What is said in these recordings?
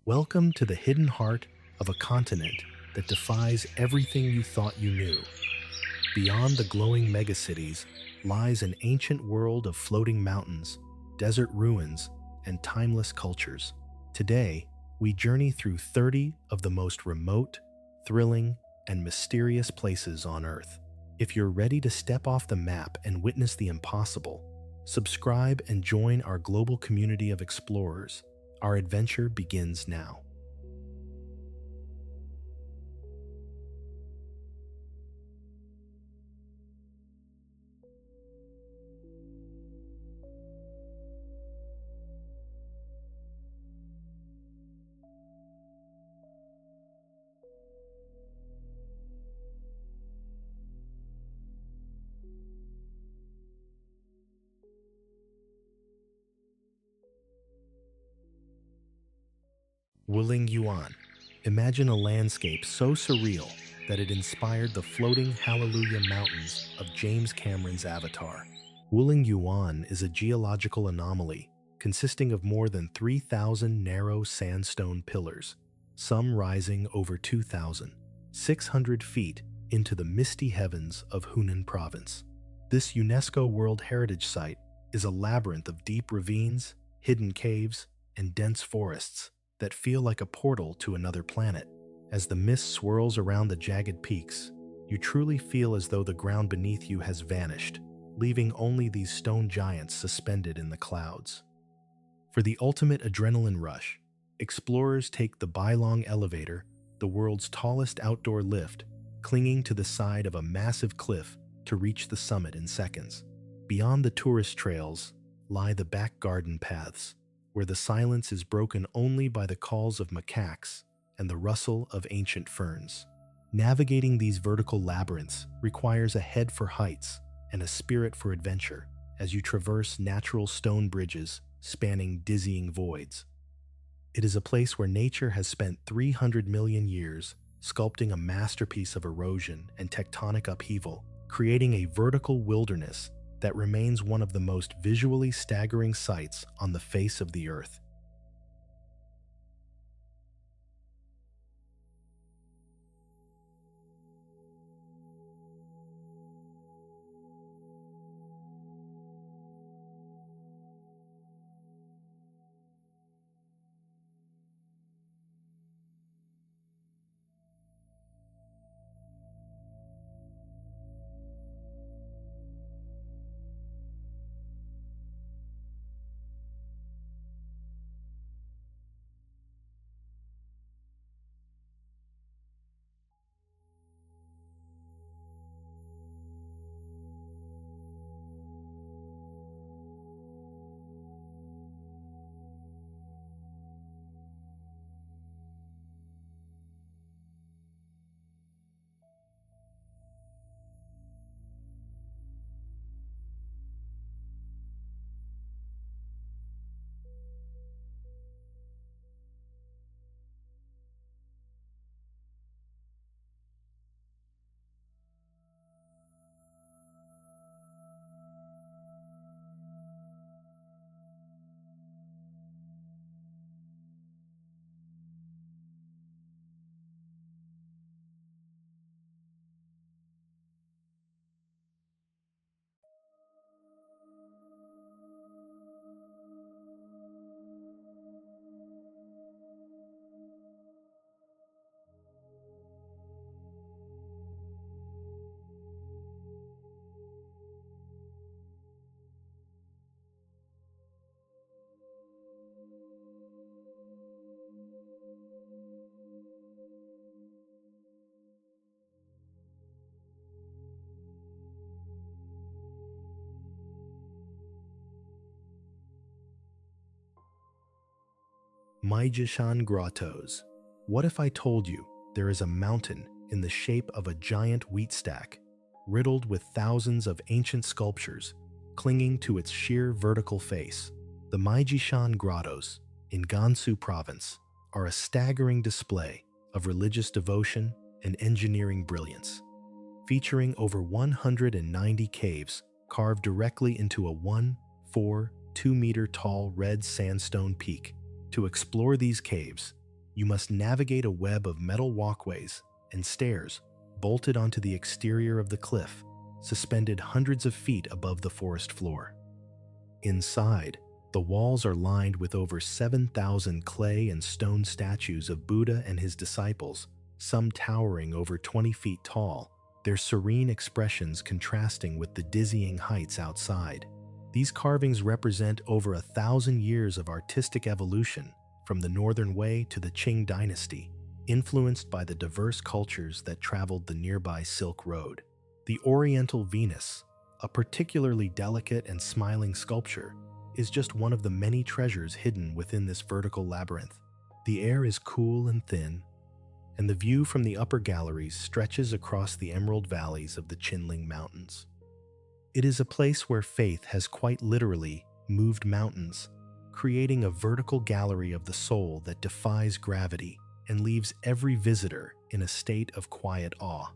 Welcome to the hidden heart of a continent that defies everything you thought you knew. Beyond the glowing megacities lies an ancient world of floating mountains, desert ruins, and timeless cultures. Today, we journey through 30 of the most remote, thrilling, and mysterious places on Earth. If you're ready to step off the map and witness the impossible, subscribe and join our global community of explorers. Our adventure begins now. Wulingyuan. Imagine a landscape so surreal that it inspired the floating Hallelujah Mountains of James Cameron's Avatar. Wulingyuan is a geological anomaly consisting of more than 3,000 narrow sandstone pillars, some rising over 2,600 feet into the misty heavens of Hunan Province. This UNESCO World Heritage Site is a labyrinth of deep ravines, hidden caves, and dense forests that feel like a portal to another planet. As the mist swirls around the jagged peaks, you truly feel as though the ground beneath you has vanished, leaving only these stone giants suspended in the clouds. For the ultimate adrenaline rush, explorers take the Bailong Elevator, the world's tallest outdoor lift, clinging to the side of a massive cliff to reach the summit in seconds. Beyond the tourist trails lie the back garden paths, where the silence is broken only by the calls of macaques and the rustle of ancient ferns. Navigating these vertical labyrinths requires a head for heights and a spirit for adventure as you traverse natural stone bridges spanning dizzying voids. It is a place where nature has spent 300 million years sculpting a masterpiece of erosion and tectonic upheaval, creating a vertical wilderness that remains one of the most visually staggering sights on the face of the Earth. Maijishan Grottoes. What if I told you there is a mountain in the shape of a giant wheat stack, riddled with thousands of ancient sculptures clinging to its sheer vertical face? The Maijishan Grottoes in Gansu Province are a staggering display of religious devotion and engineering brilliance, featuring over 190 caves carved directly into a 2-meter tall red sandstone peak. To explore these caves, You must navigate a web of metal walkways and stairs bolted onto the exterior of the cliff, suspended hundreds of feet above the forest floor. Inside, the walls are lined with over 7,000 clay and stone statues of Buddha and his disciples, some towering over 20 feet tall, their serene expressions contrasting with the dizzying heights outside. These carvings represent over 1,000 years of artistic evolution, from the Northern Wei to the Qing dynasty, influenced by the diverse cultures that traveled the nearby Silk Road. The Oriental Venus, a particularly delicate and smiling sculpture, is just one of the many treasures hidden within this vertical labyrinth. The air is cool and thin, and the view from the upper galleries stretches across the emerald valleys of the Qilian Mountains. It is a place where faith has quite literally moved mountains, creating a vertical gallery of the soul that defies gravity and leaves every visitor in a state of quiet awe.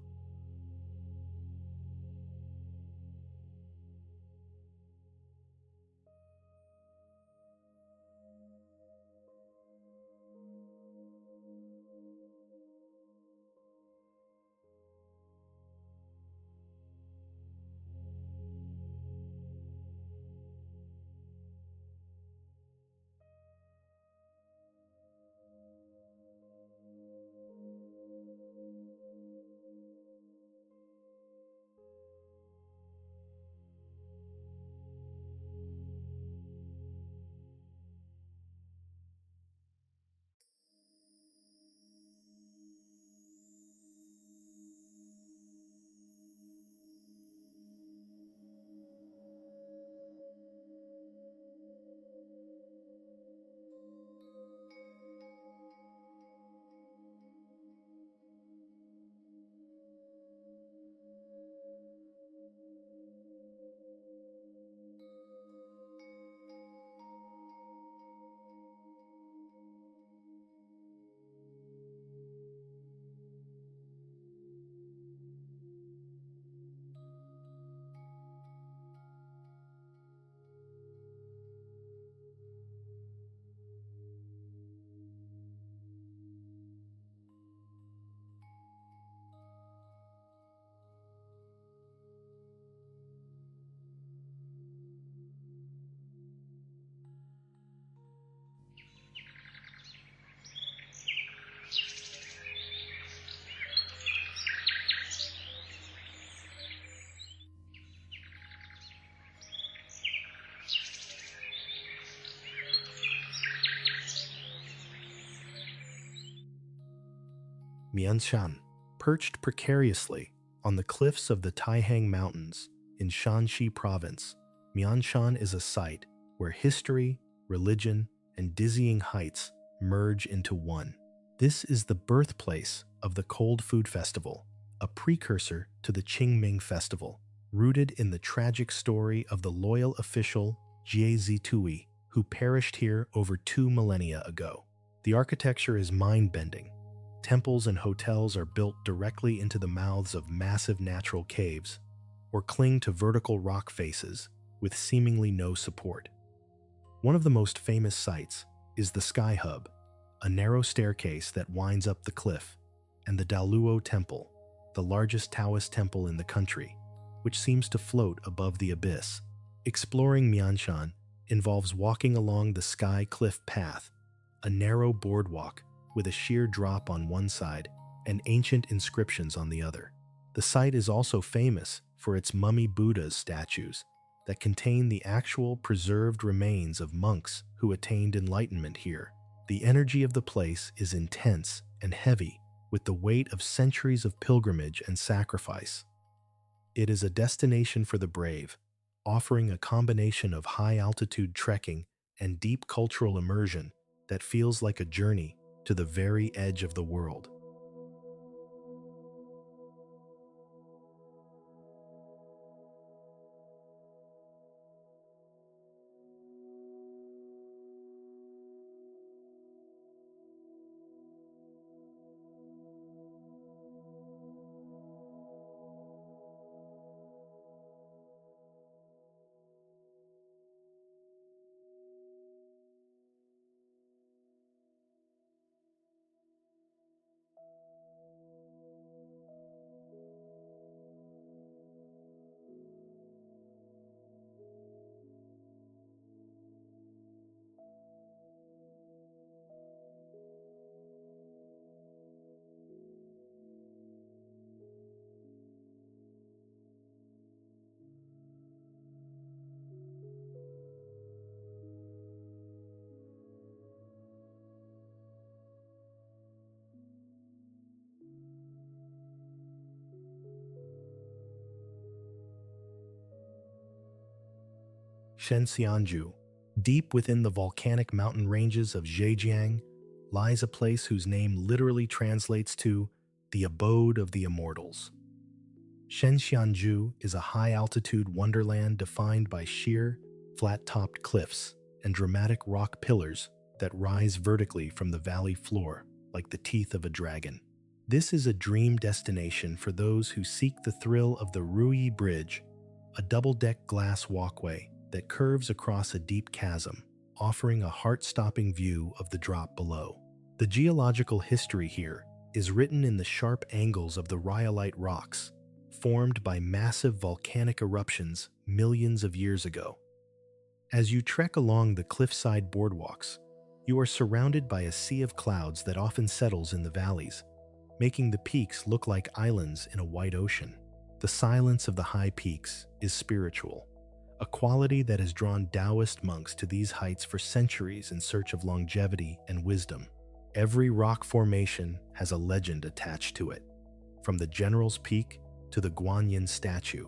Mianshan, perched precariously on the cliffs of the Taihang Mountains in Shanxi Province, Mianshan is a site where history, religion, and dizzying heights merge into one. This is the birthplace of the Cold Food Festival, a precursor to the Qingming Festival, rooted in the tragic story of the loyal official Jiuzhaigou, who perished here over 2 millennia ago. The architecture is mind-bending. Temples and hotels are built directly into the mouths of massive natural caves, or cling to vertical rock faces with seemingly no support. One of the most famous sites is the Sky Hub, a narrow staircase that winds up the cliff, and the Daluo Temple, the largest Taoist temple in the country, which seems to float above the abyss. Exploring Mianshan involves walking along the Sky Cliff Path, a narrow boardwalk with a sheer drop on one side and ancient inscriptions on the other. The site is also famous for its mummy Buddha's statues that contain the actual preserved remains of monks who attained enlightenment here. The energy of the place is intense and heavy, with the weight of centuries of pilgrimage and sacrifice. It is a destination for the brave, offering a combination of high-altitude trekking and deep cultural immersion that feels like a journey to the very edge of the world. Shenxianju, deep within the volcanic mountain ranges of Zhejiang, lies a place whose name literally translates to the abode of the immortals. Shenxianju is a high-altitude wonderland defined by sheer, flat-topped cliffs and dramatic rock pillars that rise vertically from the valley floor like the teeth of a dragon. This is a dream destination for those who seek the thrill of the Rui Bridge, a double-deck glass walkway that curves across a deep chasm, offering a heart-stopping view of the drop below. The geological history here is written in the sharp angles of the rhyolite rocks, formed by massive volcanic eruptions millions of years ago. As you trek along the cliffside boardwalks, you are surrounded by a sea of clouds that often settles in the valleys, making the peaks look like islands in a wide ocean. The silence of the high peaks is spiritual, a quality that has drawn Taoist monks to these heights for centuries in search of longevity and wisdom. Every rock formation has a legend attached to it, from the General's Peak to the Guanyin statue,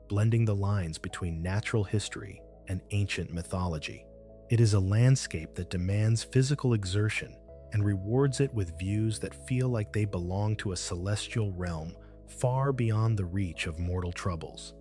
blending the lines between natural history and ancient mythology. It is a landscape that demands physical exertion and rewards it with views that feel like they belong to a celestial realm far beyond the reach of mortal troubles.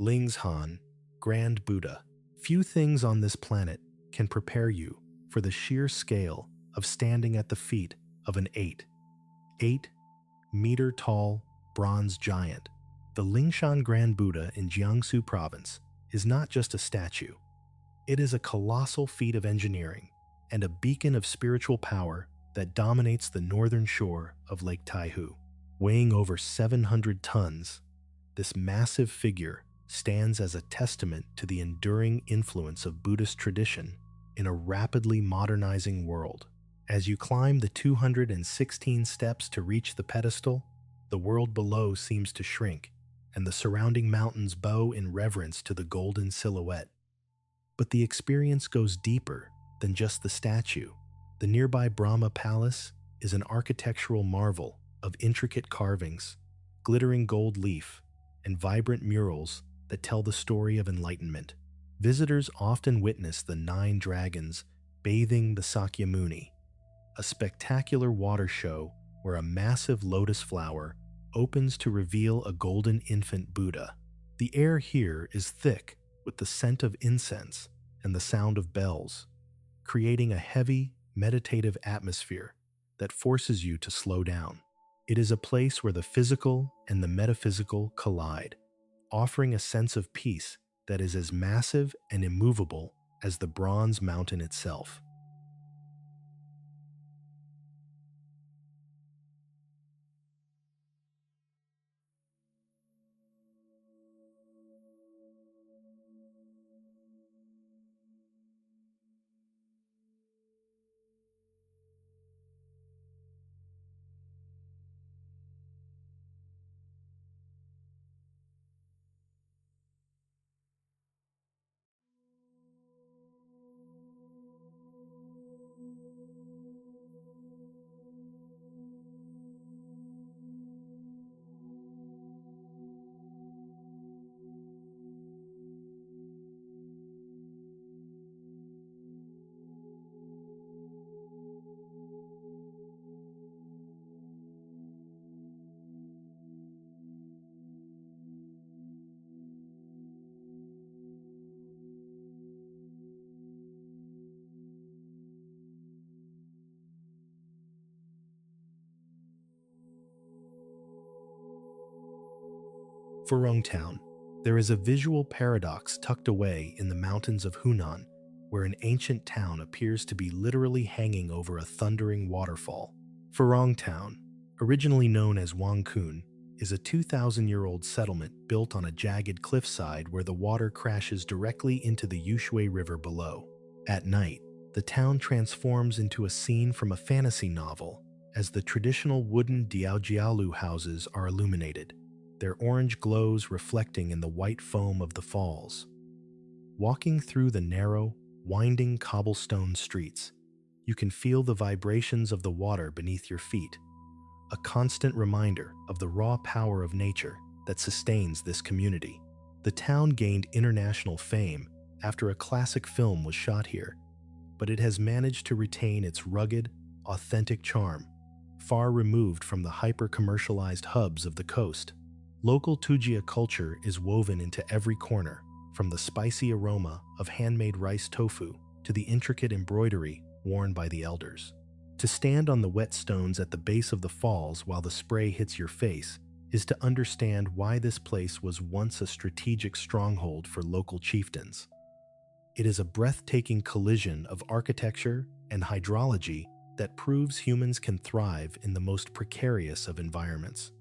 Lingshan, Grand Buddha. Few things on this planet can prepare you for the sheer scale of standing at the feet of an 8-meter tall bronze giant. The Lingshan Grand Buddha in Jiangsu province is not just a statue. It is a colossal feat of engineering and a beacon of spiritual power that dominates the northern shore of Lake Taihu. Weighing over 700 tons, this massive figure stands as a testament to the enduring influence of Buddhist tradition in a rapidly modernizing world. As you climb the 216 steps to reach the pedestal, the world below seems to shrink, and the surrounding mountains bow in reverence to the golden silhouette. But the experience goes deeper than just the statue. The nearby Brahma Palace is an architectural marvel of intricate carvings, glittering gold leaf, and vibrant murals that tell the story of enlightenment. Visitors often witness the 9 dragons bathing the Sakyamuni, a spectacular water show where a massive lotus flower opens to reveal a golden infant Buddha. The air here is thick with the scent of incense and the sound of bells, creating a heavy, meditative atmosphere that forces you to slow down. It is a place where the physical and the metaphysical collide, offering a sense of peace that is as massive and immovable as the bronze mountain itself. Furong Town. There is a visual paradox tucked away in the mountains of Hunan, where an ancient town appears to be literally hanging over a thundering waterfall. Furong Town, originally known as Wangkun, is a 2,000-year-old settlement built on a jagged cliffside where the water crashes directly into the Yushui River below. At night, the town transforms into a scene from a fantasy novel as the traditional wooden diaojialu houses are illuminated, their orange glows reflecting in the white foam of the falls. Walking through the narrow, winding cobblestone streets, you can feel the vibrations of the water beneath your feet, a constant reminder of the raw power of nature that sustains this community. The town gained international fame after a classic film was shot here, but it has managed to retain its rugged, authentic charm, far removed from the hyper-commercialized hubs of the coast. Local Tujia culture is woven into every corner, from the spicy aroma of handmade rice tofu to the intricate embroidery worn by the elders. To stand on the wet stones at the base of the falls while the spray hits your face is to understand why this place was once a strategic stronghold for local chieftains. It is a breathtaking collision of architecture and hydrology that proves humans can thrive in the most precarious of environments.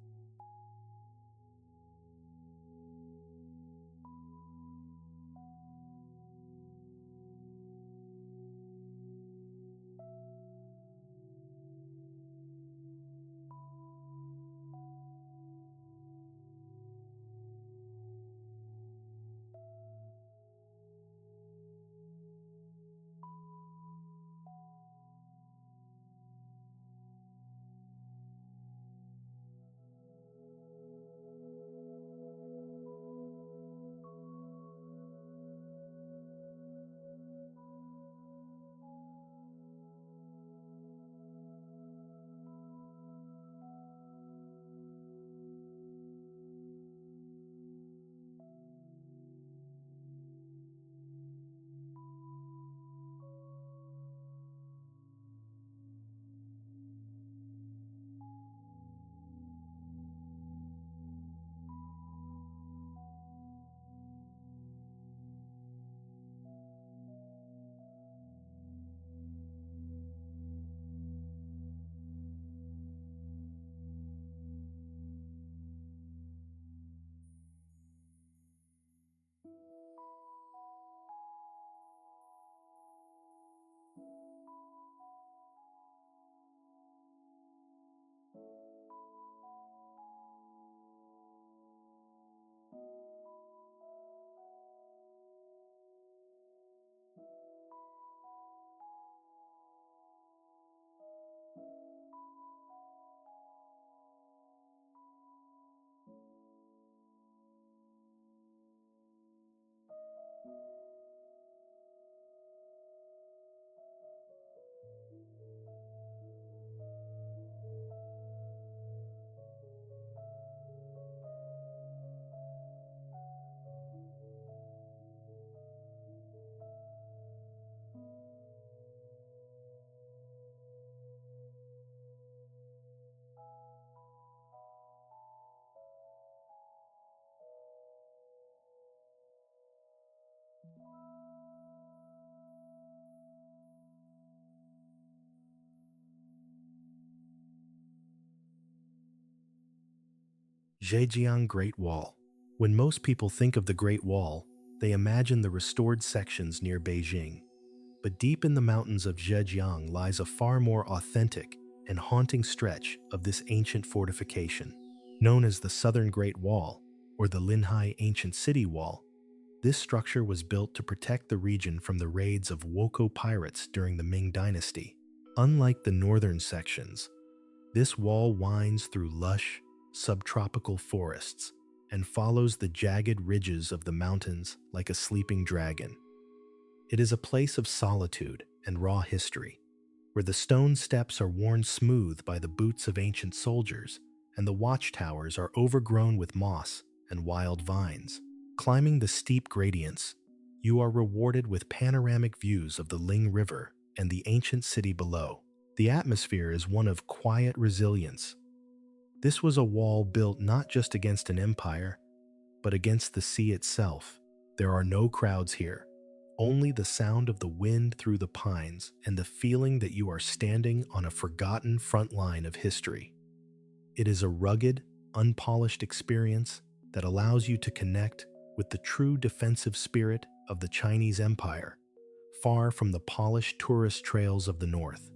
Zhejiang Great Wall. When most people think of the Great Wall, they imagine the restored sections near Beijing. But deep in the mountains of Zhejiang lies a far more authentic and haunting stretch of this ancient fortification. Known as the Southern Great Wall, or the Linhai Ancient City Wall, this structure was built to protect the region from the raids of Woko pirates during the Ming Dynasty. Unlike the northern sections, this wall winds through lush, subtropical forests and follows the jagged ridges of the mountains like a sleeping dragon. It is a place of solitude and raw history, where the stone steps are worn smooth by the boots of ancient soldiers and the watchtowers are overgrown with moss and wild vines. Climbing the steep gradients, you are rewarded with panoramic views of the Ling River and the ancient city below. The atmosphere is one of quiet resilience. This was a wall built not just against an empire, but against the sea itself, there are no crowds here. Only the sound of the wind through the pines and the feeling that you are standing on a forgotten front line of history. It is a rugged, unpolished experience that allows you to connect with the true defensive spirit of the Chinese Empire, far from the polished tourist trails of the north.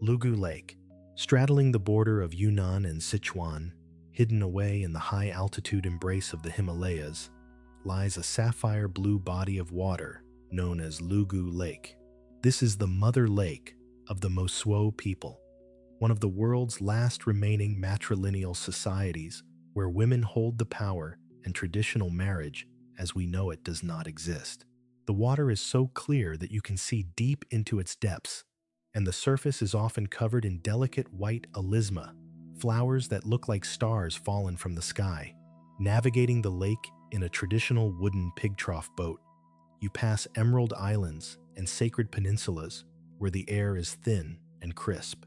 Lugu Lake, straddling the border of Yunnan and Sichuan, hidden away in the high-altitude embrace of the Himalayas, lies a sapphire blue body of water known as Lugu Lake. This is the mother lake of the Mosuo people, one of the world's last remaining matrilineal societies where women hold the power and traditional marriage as we know it does not exist. The water is so clear that you can see deep into its depths, and the surface is often covered in delicate white alisma, flowers that look like stars fallen from the sky. Navigating the lake in a traditional wooden pig trough boat, you pass emerald islands and sacred peninsulas where the air is thin and crisp.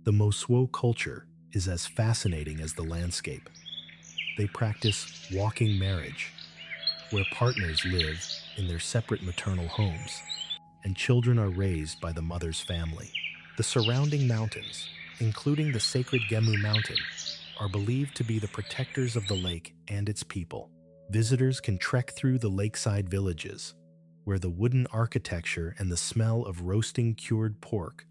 The Mosuo culture is as fascinating as the landscape. They practice walking marriage, where partners live in their separate maternal homes, and children are raised by the mother's family. The surrounding mountains, including the sacred Hemu Mountain, are believed to be the protectors of the lake and its people. Visitors can trek through the lakeside villages, where the wooden architecture and the smell of roasting cured pork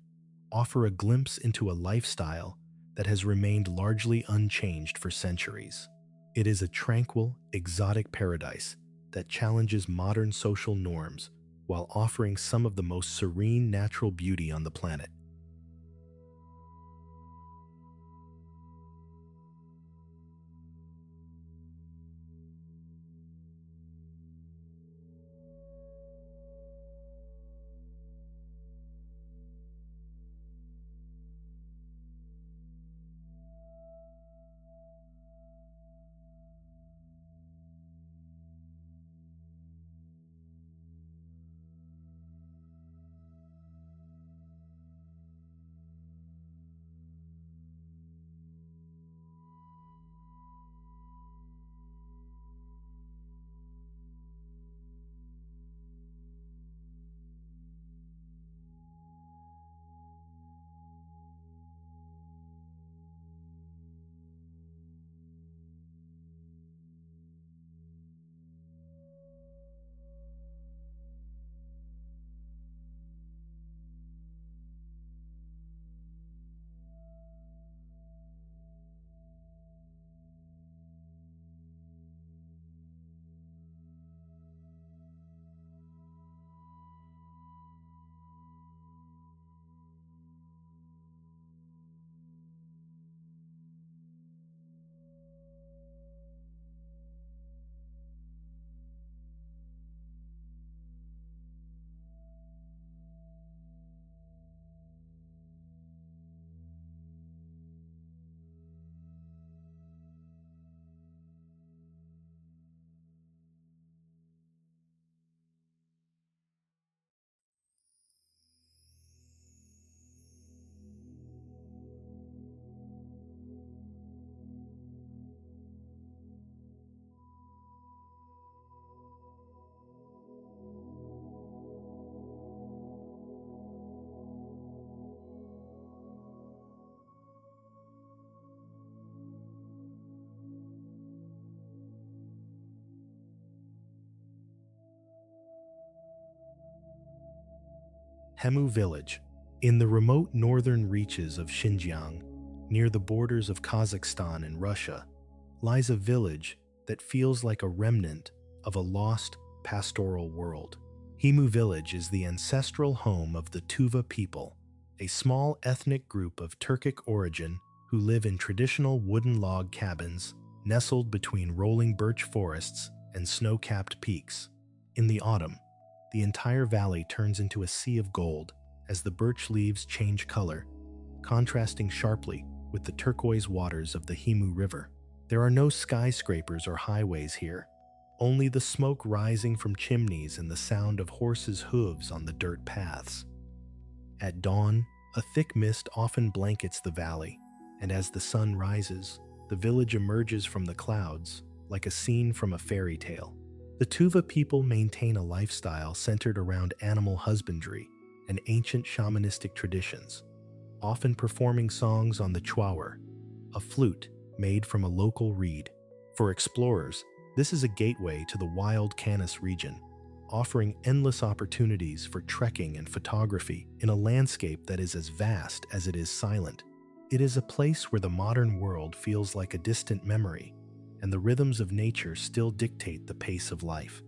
offer a glimpse into a lifestyle that has remained largely unchanged for centuries. It is a tranquil, exotic paradise that challenges modern social norms while offering some of the most serene natural beauty on the planet. Hemu village. In the remote northern reaches of Xinjiang, near the borders of Kazakhstan and Russia, lies a village that feels like a remnant of a lost pastoral world. Hemu village is the ancestral home of the Tuva people, a small ethnic group of Turkic origin who live in traditional wooden log cabins nestled between rolling birch forests and snow-capped peaks. In the autumn, the entire valley turns into a sea of gold as the birch leaves change color, contrasting sharply with the turquoise waters of the Hemu River. There are no skyscrapers or highways here, only the smoke rising from chimneys and the sound of horses' hooves on the dirt paths. At dawn, a thick mist often blankets the valley, and as the sun rises, the village emerges from the clouds like a scene from a fairy tale. The Tuva people maintain a lifestyle centered around animal husbandry and ancient shamanistic traditions, often performing songs on the chuawer, a flute made from a local reed. For explorers, this is a gateway to the wild Kanas region, offering endless opportunities for trekking and photography in a landscape that is as vast as it is silent. It is a place where the modern world feels like a distant memory, and the rhythms of nature still dictate the pace of life.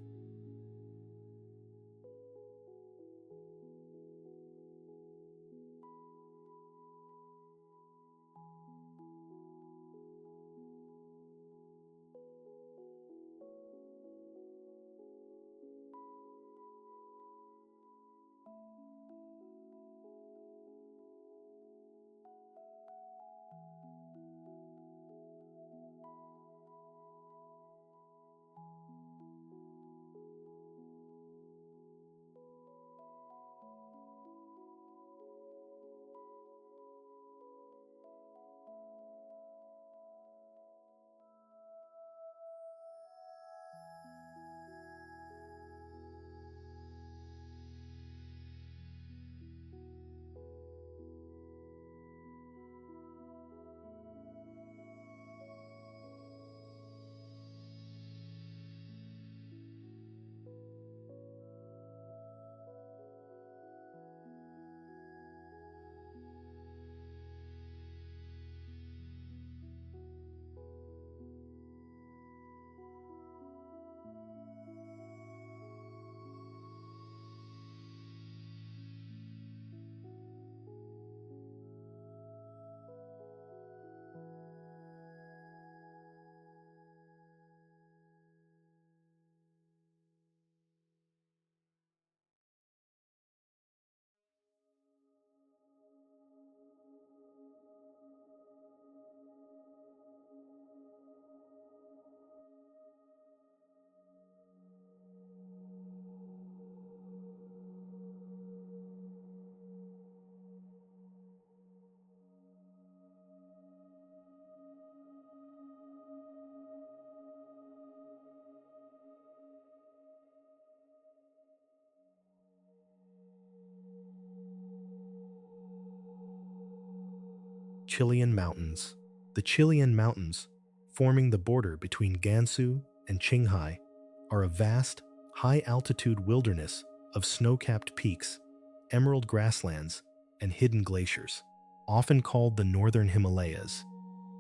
Qilian Mountains. The Qilian Mountains, forming the border between Gansu and Qinghai, are a vast, high-altitude wilderness of snow-capped peaks, emerald grasslands, and hidden glaciers. Often called the Northern Himalayas,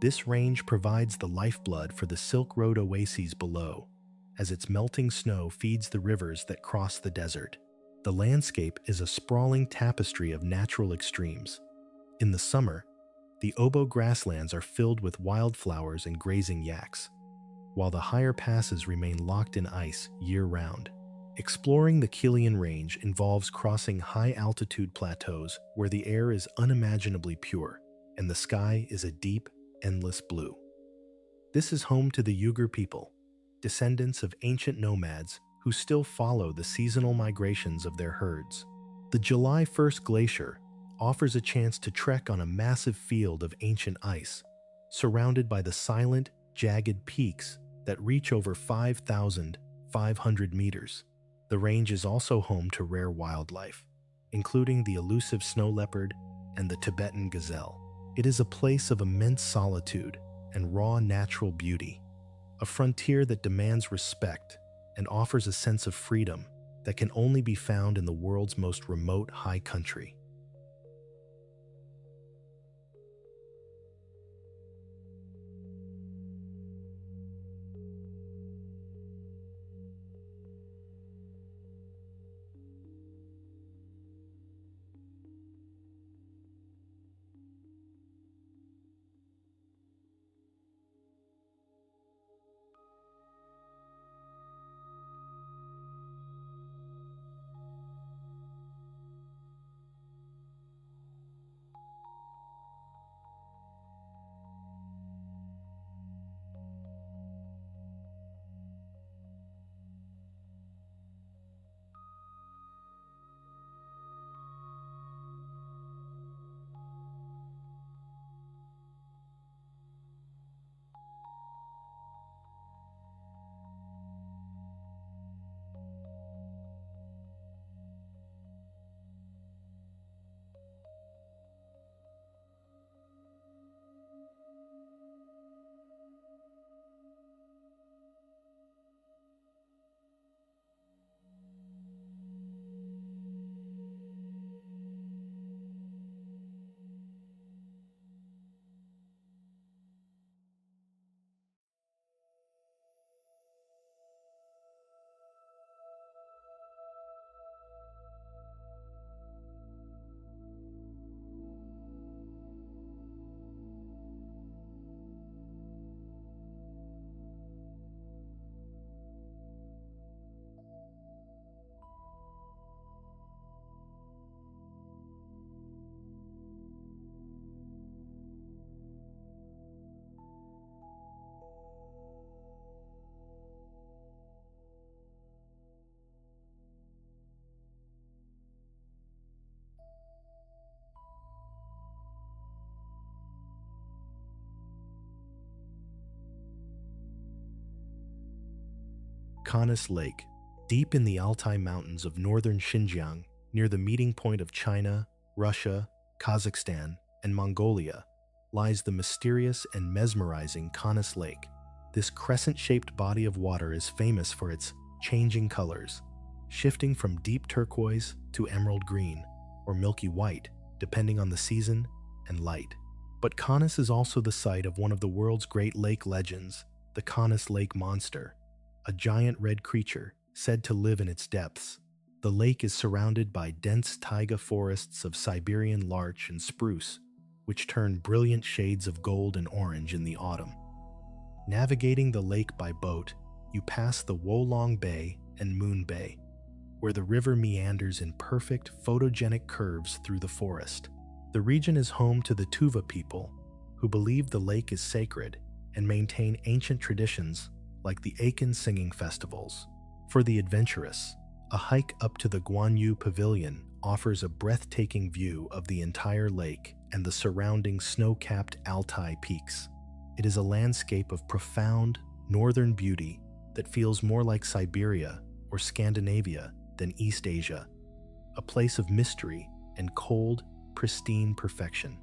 this range provides the lifeblood for the Silk Road oases below, as its melting snow feeds the rivers that cross the desert. The landscape is a sprawling tapestry of natural extremes. In the summer, the Obo grasslands are filled with wildflowers and grazing yaks, while the higher passes remain locked in ice year-round. Exploring the Qilian Range involves crossing high-altitude plateaus where the air is unimaginably pure and the sky is a deep, endless blue. This is home to the Uyghur people, descendants of ancient nomads who still follow the seasonal migrations of their herds. The July 1st Glacier offers a chance to trek on a massive field of ancient ice, surrounded by the silent, jagged peaks that reach over 5,500 meters. The range is also home to rare wildlife, including the elusive snow leopard and the Tibetan gazelle. It is a place of immense solitude and raw natural beauty, a frontier that demands respect and offers a sense of freedom that can only be found in the world's most remote high country. Kanas Lake, deep in the Altai Mountains of northern Xinjiang, near the meeting point of China, Russia, Kazakhstan, and Mongolia, lies the mysterious and mesmerizing Kanas Lake. This crescent-shaped body of water is famous for its changing colors, shifting from deep turquoise to emerald green or milky white, depending on the season and light. But Kanas is also the site of one of the world's great lake legends, the Kanas Lake monster, a giant red creature said to live in its depths. The lake is surrounded by dense taiga forests of Siberian larch and spruce, which turn brilliant shades of gold and orange in the autumn. Navigating the lake by boat, you pass the Wolong Bay and Moon Bay, where the river meanders in perfect photogenic curves through the forest. The region is home to the Tuva people, who believe the lake is sacred and maintain ancient traditions like the Akan singing festivals. For the adventurous, a hike up to the Guanyu Pavilion offers a breathtaking view of the entire lake and the surrounding snow-capped Altai peaks. It is a landscape of profound, northern beauty that feels more like Siberia or Scandinavia than East Asia, a place of mystery and cold, pristine perfection.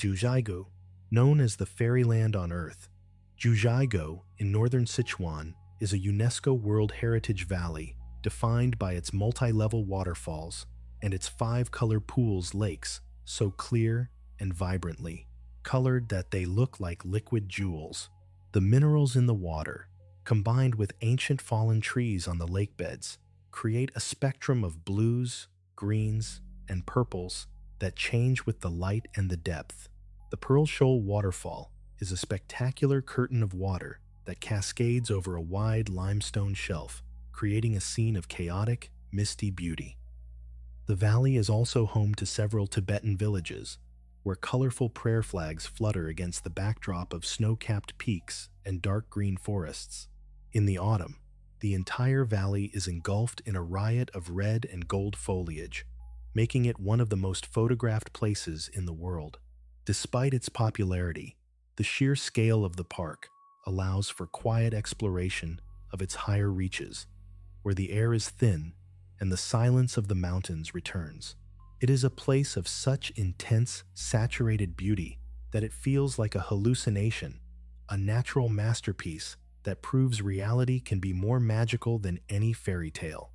Jiuzhaigou, known as the fairyland on Earth. Jiuzhaigou, in northern Sichuan, is a UNESCO World Heritage Valley defined by its multi-level waterfalls and its five-color pools lakes, so clear and vibrantly colored that they look like liquid jewels. The minerals in the water, combined with ancient fallen trees on the lake beds, create a spectrum of blues, greens, and purples that change with the light and the depth. The Pearl Shoal Waterfall is a spectacular curtain of water that cascades over a wide limestone shelf, creating a scene of chaotic, misty beauty. The valley is also home to several Tibetan villages, where colorful prayer flags flutter against the backdrop of snow-capped peaks and dark green forests. In the autumn, the entire valley is engulfed in a riot of red and gold foliage, making it one of the most photographed places in the world. Despite its popularity, the sheer scale of the park allows for quiet exploration of its higher reaches, where the air is thin and the silence of the mountains returns. It is a place of such intense, saturated beauty that it feels like a hallucination, a natural masterpiece that proves reality can be more magical than any fairy tale.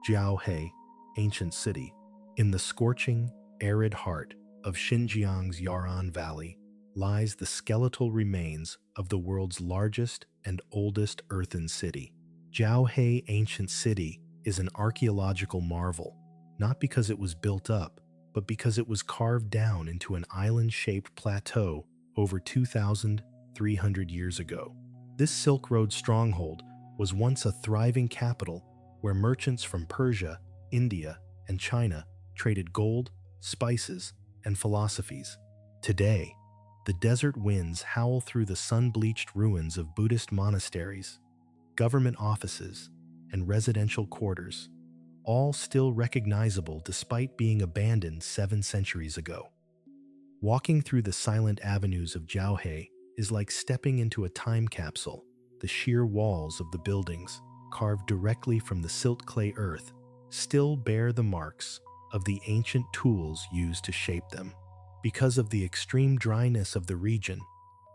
Jiaohe, ancient city. In the scorching, arid heart of Xinjiang's Yaran Valley lies the skeletal remains of the world's largest and oldest earthen city. Jiaohe Ancient City is an archaeological marvel, not because it was built up, but because it was carved down into an island-shaped plateau over 2,300 years ago. This Silk Road stronghold was once a thriving capital where merchants from Persia, India, and China traded gold, spices, and philosophies. Today, the desert winds howl through the sun-bleached ruins of Buddhist monasteries, government offices, and residential quarters, all still recognizable despite being abandoned 7 centuries ago. Walking through the silent avenues of Jiaohe is like stepping into a time capsule. The sheer walls of the buildings, carved directly from the silt clay earth, still bear the marks of the ancient tools used to shape them. Because of the extreme dryness of the region,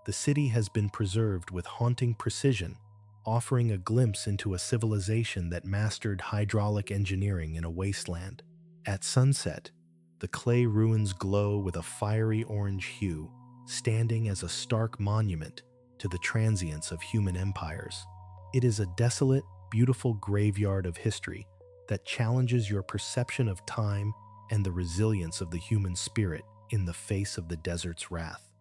the city has been preserved with haunting precision, offering a glimpse into a civilization that mastered hydraulic engineering in a wasteland. At sunset, the clay ruins glow with a fiery orange hue, standing as a stark monument to the transience of human empires. It is a desolate, beautiful graveyard of history that challenges your perception of time and the resilience of the human spirit in the face of the desert's wrath.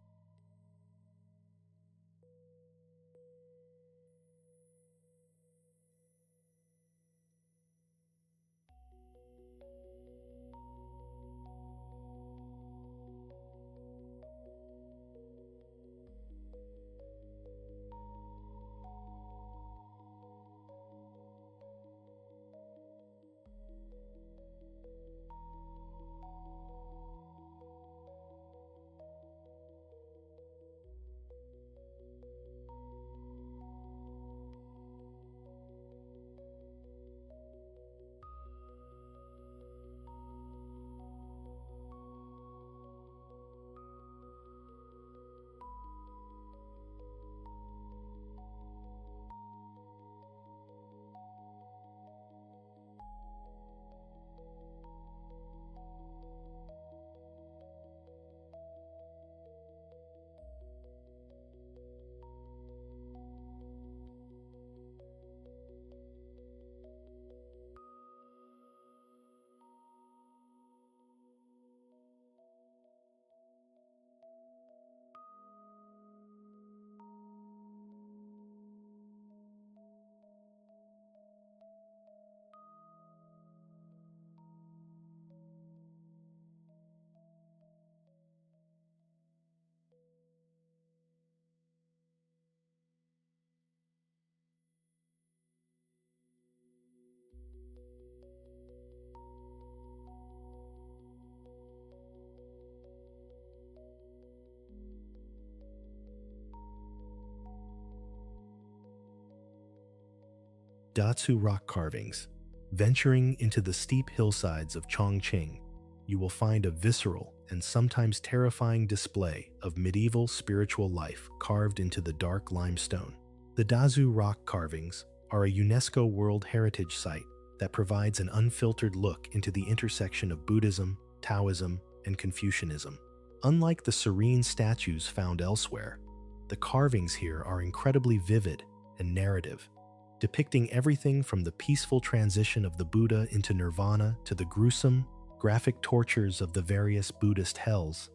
Dazu rock carvings. Venturing into the steep hillsides of Chongqing, you will find a visceral and sometimes terrifying display of medieval spiritual life carved into the dark limestone. The Dazu rock carvings are a UNESCO World Heritage Site that provides an unfiltered look into the intersection of Buddhism, Taoism, and Confucianism. Unlike the serene statues found elsewhere, the carvings here are incredibly vivid and narrative, depicting everything from the peaceful transition of the Buddha into nirvana to the gruesome, graphic tortures of the various Buddhist hells.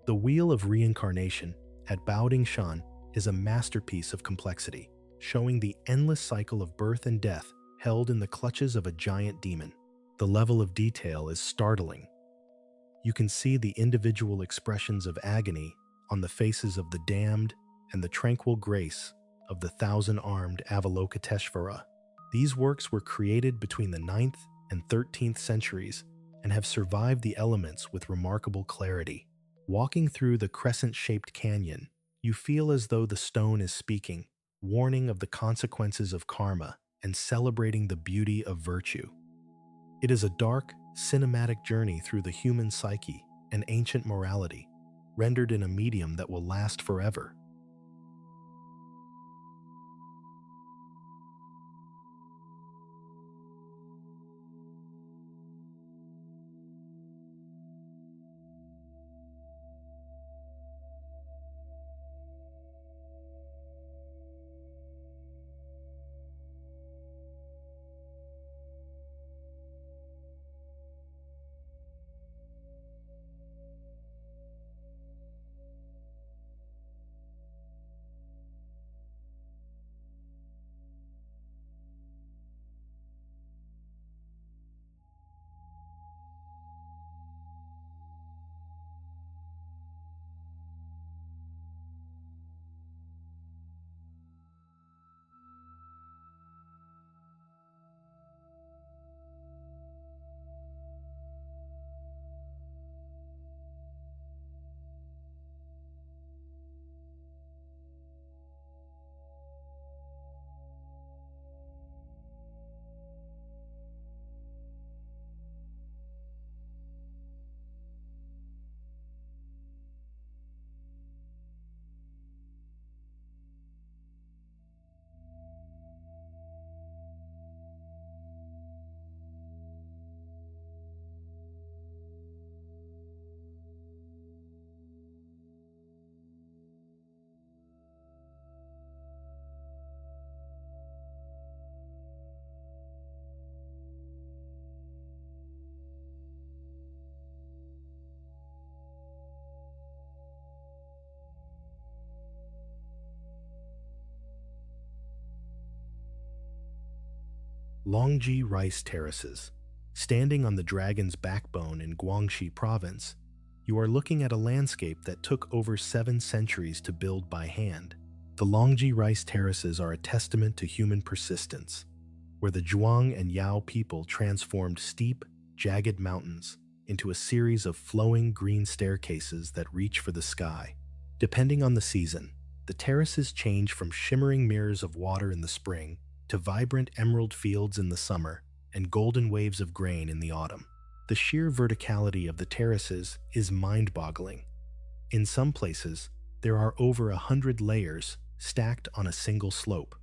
The Wheel of Reincarnation at Lingshan is a masterpiece of complexity, showing the endless cycle of birth and death held in the clutches of a giant demon. The level of detail is startling. You can see the individual expressions of agony on the faces of the damned and the tranquil grace of the thousand-armed Avalokiteshvara. These works were created between the 9th and 13th centuries and have survived the elements with remarkable clarity. Walking through the crescent-shaped canyon, you feel as though the stone is speaking, warning of the consequences of karma and celebrating the beauty of virtue. It is a dark, cinematic journey through the human psyche and ancient morality, rendered in a medium that will last forever. Longji rice terraces. Standing on the dragon's backbone in Guangxi province, you are looking at a landscape that took over 7 centuries to build by hand. The Longji rice terraces are a testament to human persistence, where the Zhuang and Yao people transformed steep, jagged mountains into a series of flowing green staircases that reach for the sky. Depending on the season, the terraces change from shimmering mirrors of water in the spring to vibrant emerald fields in the summer and golden waves of grain in the autumn. The sheer verticality of the terraces is mind-boggling. In some places, there are over 100 layers stacked on a single slope.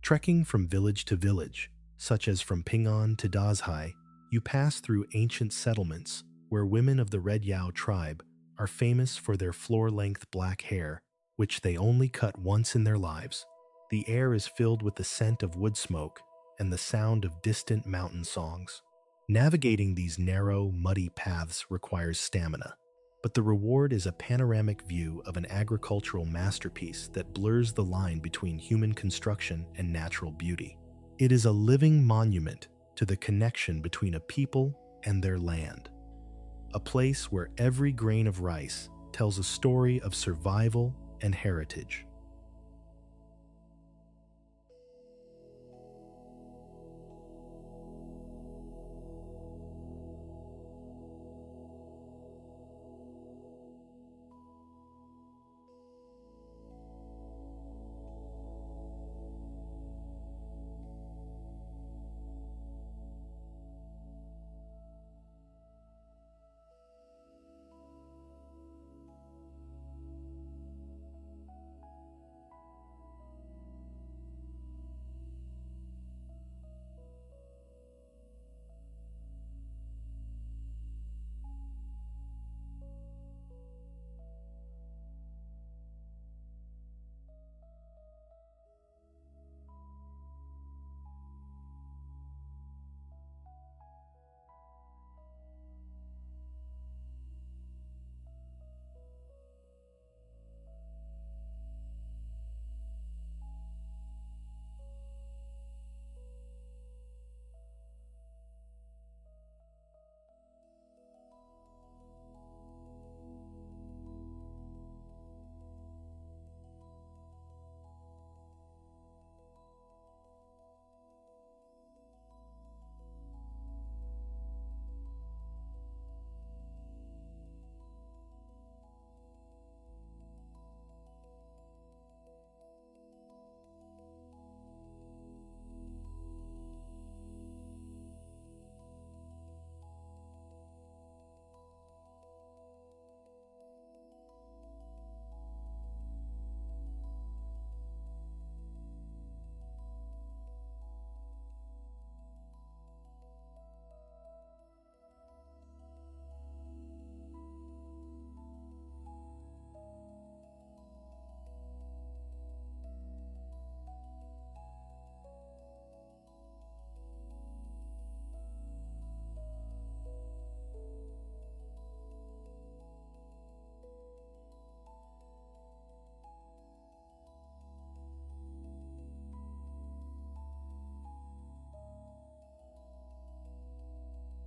Trekking from village to village, such as from Ping'an to Dazhai, you pass through ancient settlements where women of the Red Yao tribe are famous for their floor-length black hair, which they only cut once in their lives. The air is filled with the scent of wood smoke and the sound of distant mountain songs. Navigating these narrow, muddy paths requires stamina, but the reward is a panoramic view of an agricultural masterpiece that blurs the line between human construction and natural beauty. It is a living monument to the connection between a people and their land, a place where every grain of rice tells a story of survival and heritage.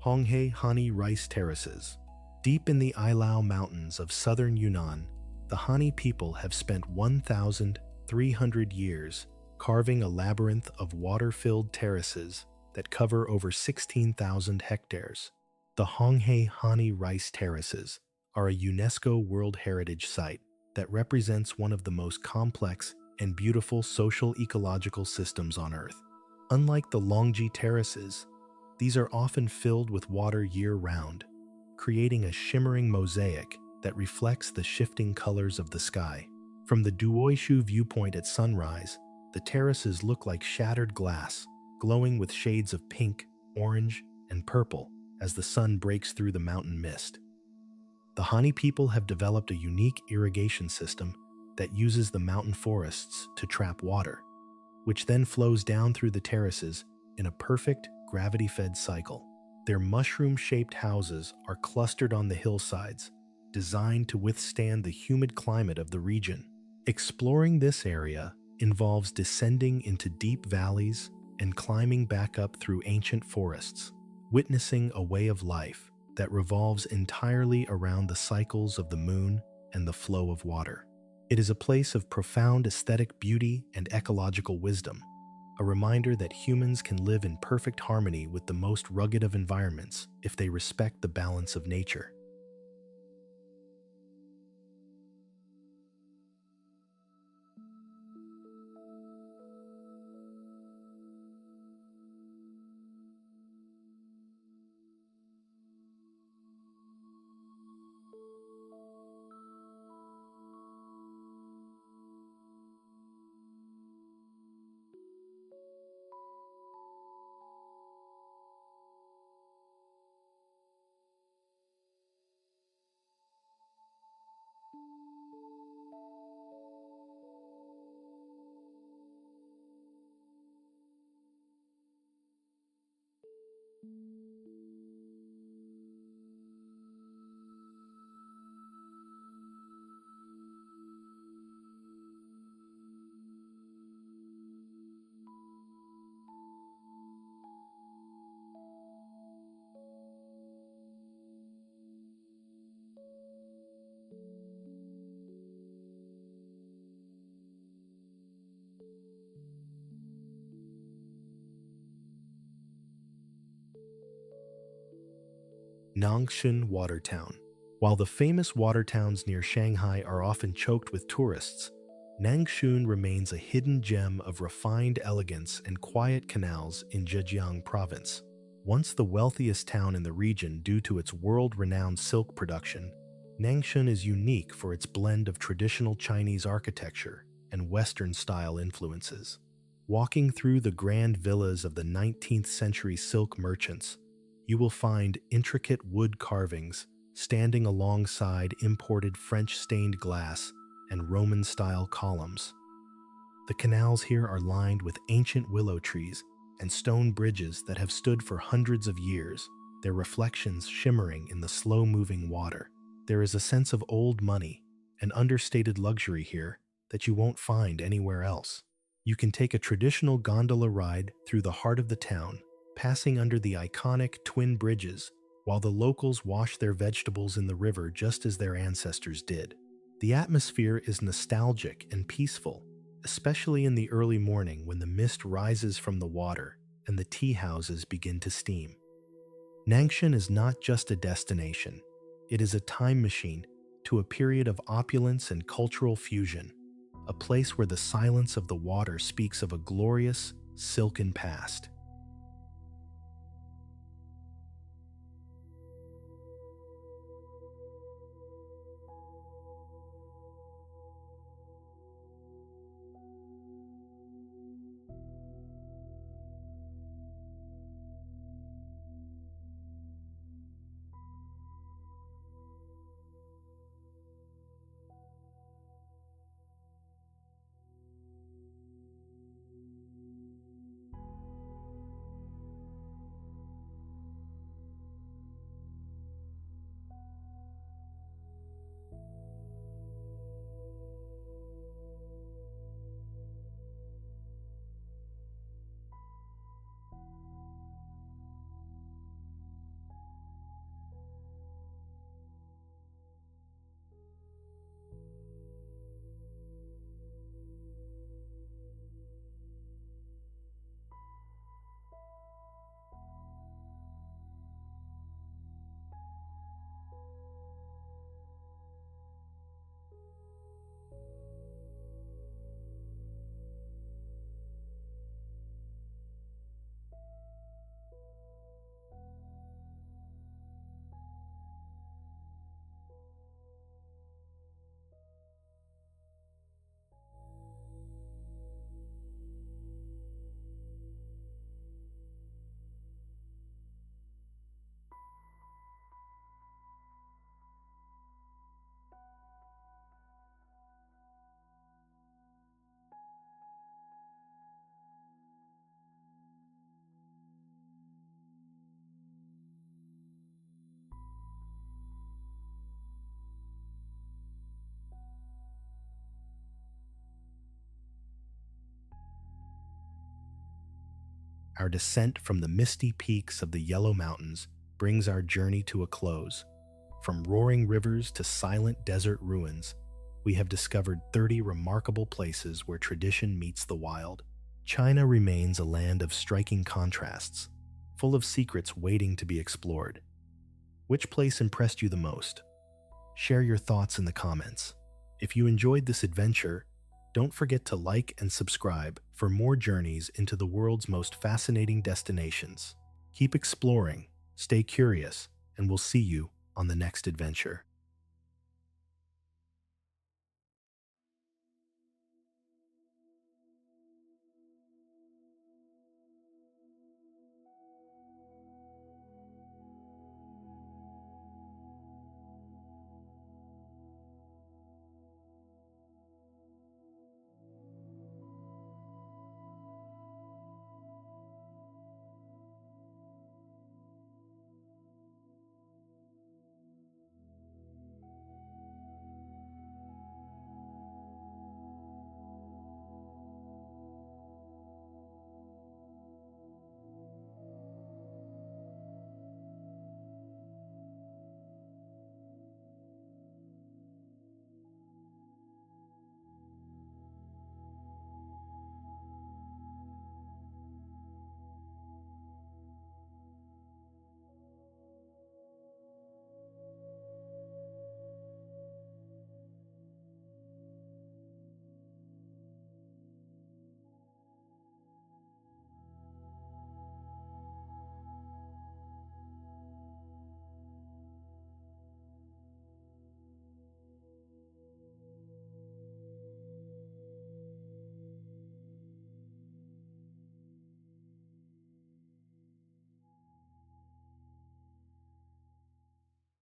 Honghe Hani rice terraces. Deep in the Qilian Mountains of southern Yunnan, the Hani people have spent 1,300 years carving a labyrinth of water-filled terraces that cover over 16,000 hectares. The Honghe Hani rice terraces are a UNESCO World Heritage Site that represents one of the most complex and beautiful social-ecological systems on Earth. Unlike the Longji terraces, these are often filled with water year-round, creating a shimmering mosaic that reflects the shifting colors of the sky. From the Duoishu viewpoint at sunrise, the terraces look like shattered glass, glowing with shades of pink, orange, and purple as the sun breaks through the mountain mist. The Hani people have developed a unique irrigation system that uses the mountain forests to trap water, which then flows down through the terraces in a perfect gravity-fed cycle. Their mushroom-shaped houses are clustered on the hillsides, designed to withstand the humid climate of the region. Exploring this area involves descending into deep valleys and climbing back up through ancient forests, witnessing a way of life that revolves entirely around the cycles of the moon and the flow of water. It is a place of profound aesthetic beauty and ecological wisdom, a reminder that humans can live in perfect harmony with the most rugged of environments if they respect the balance of nature. Nanxun Water Town. While the famous water towns near Shanghai are often choked with tourists, Nanxun remains a hidden gem of refined elegance and quiet canals in Zhejiang province. Once the wealthiest town in the region due to its world-renowned silk production, Nanxun is unique for its blend of traditional Chinese architecture and Western-style influences. Walking through the grand villas of the 19th century silk merchants, you will find intricate wood carvings standing alongside imported French stained glass and Roman-style columns. The canals here are lined with ancient willow trees and stone bridges that have stood for hundreds of years, their reflections shimmering in the slow-moving water. There is a sense of old money and understated luxury here that you won't find anywhere else. You can take a traditional gondola ride through the heart of the town, passing under the iconic twin bridges while the locals wash their vegetables in the river just as their ancestors did. The atmosphere is nostalgic and peaceful, especially in the early morning when the mist rises from the water and the tea houses begin to steam. Nanxun is not just a destination, it is a time machine to a period of opulence and cultural fusion, a place where the silence of the water speaks of a glorious, silken past. Our descent from the misty peaks of the Yellow Mountains brings our journey to a close. From roaring rivers to silent desert ruins, we have discovered 30 remarkable places where tradition meets the wild. China remains a land of striking contrasts, full of secrets waiting to be explored. Which place impressed you the most? Share your thoughts in the comments. If you enjoyed this adventure, don't forget to like and subscribe for more journeys into the world's most fascinating destinations. Keep exploring, stay curious, and we'll see you on the next adventure.